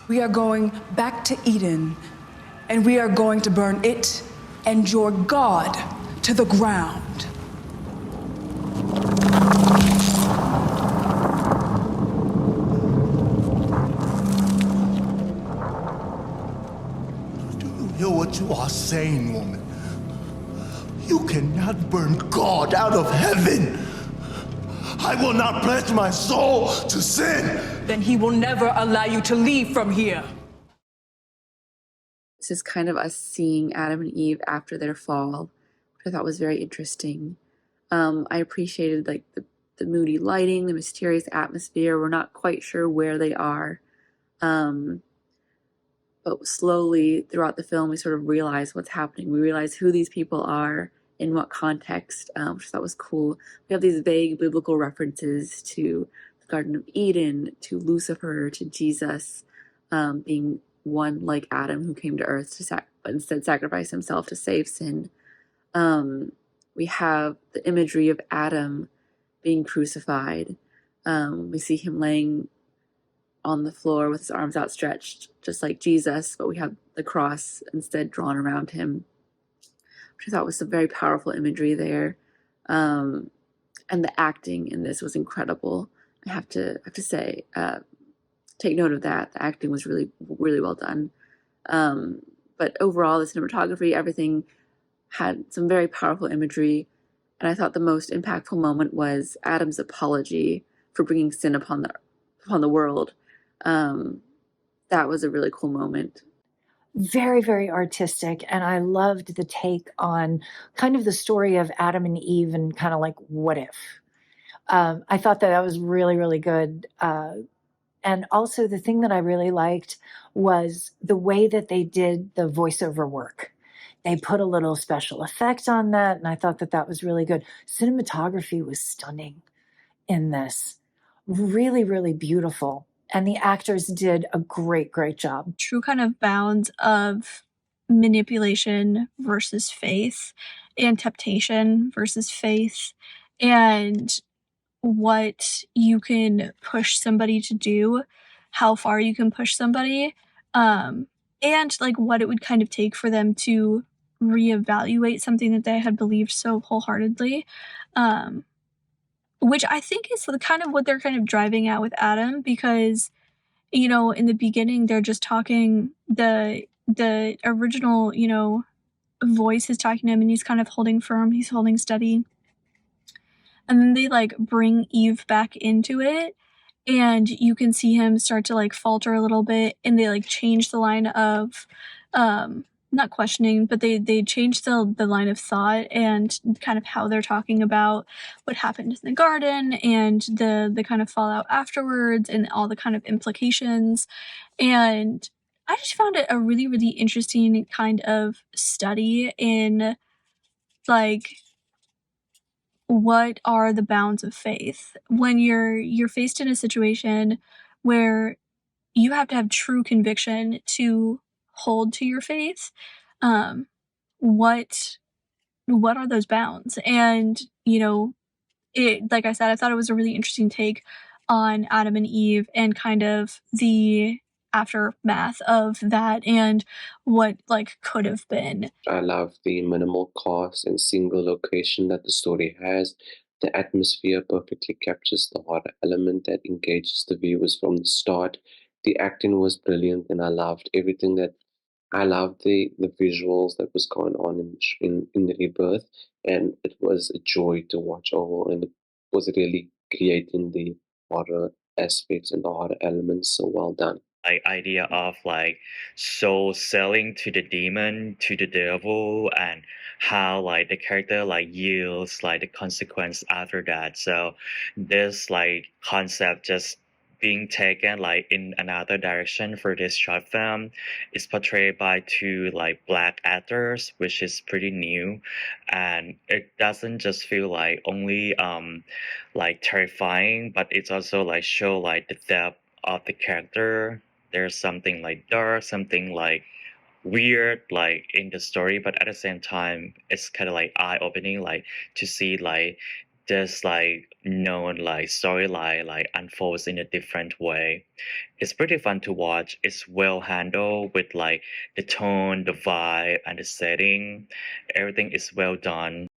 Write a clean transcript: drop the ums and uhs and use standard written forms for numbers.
We are going back to Eden, and we are going to burn it and your God to the ground. Do you hear what you are saying, woman? You cannot burn God out of heaven. I will not pledge my soul to sin. Then he will never allow you to leave from here. This is kind of us seeing Adam and Eve after their fall, which I thought was very interesting. I appreciated like the moody lighting, the mysterious atmosphere. We're not quite sure where they are. But slowly throughout the film, we sort of realize what's happening. We realize who these people are, in what context, which I thought was cool. We have these vague biblical references to the Garden of Eden, to Lucifer, to Jesus being one like Adam who came to earth but instead sacrificed himself to save sin. We have the imagery of Adam being crucified. We see him laying on the floor with his arms outstretched, just like Jesus, but we have the cross instead drawn around him, which I thought was some very powerful imagery there. And the acting in this was incredible. I have to say, take note of that. The acting was really, really well done. But overall, the cinematography, everything had some very powerful imagery. And I thought the most impactful moment was Adam's apology for bringing sin upon the world. That was a really cool moment. Very, very artistic. And I loved the take on kind of the story of Adam and Eve and kind of like, what if? I thought that was really, really good. And also the thing that I really liked was the way that they did the voiceover work. They put a little special effect on that, and I thought that that was really good. Cinematography was stunning in this. Really, really beautiful. And the actors did a great, great job. True kind of bounds of manipulation versus faith, and temptation versus faith, and what you can push somebody to do, how far you can push somebody, and like what it would kind of take for them to reevaluate something that they had believed so wholeheartedly, which I think is kind of what they're kind of driving at with Adam, because you know, in the beginning they're just talking, the original, you know, voice is talking to him and he's kind of holding firm, he's holding steady. And then they like bring Eve back into it, and you can see him start to like falter a little bit, and they like change the line of not questioning, but they change the line of thought and kind of how they're talking about what happened in the garden and the kind of fallout afterwards and all the kind of implications. And I just found it a really, really interesting kind of study in like, what are the bounds of faith when you're faced in a situation where you have to have true conviction to hold to your faith. What are those bounds? And you know, it, like I said, I thought it was a really interesting take on Adam and Eve and kind of the aftermath of that and what like could have been. I love the minimal cast and single location that the story has. The atmosphere perfectly captures the horror element that engages the viewers from the start. The acting was brilliant, and I loved everything that. I loved the visuals that was going on in the Rebirth, and it was a joy to watch overall, and it was really creating the horror aspects and the horror elements so well done. Like idea of like soul selling to the demon, to the devil, and how like the character like yields like the consequence after that. So this like concept just being taken like in another direction for this short film is portrayed by two like black actors, which is pretty new, and it doesn't just feel like only like terrifying, but it's also like show like the depth of the character. There's something like dark, something like weird like in the story, but at the same time it's kind of like eye-opening like to see like this like known like storyline like unfolds in a different way. It's pretty fun to watch. It's well handled with like the tone, the vibe, and the setting. Everything is well done.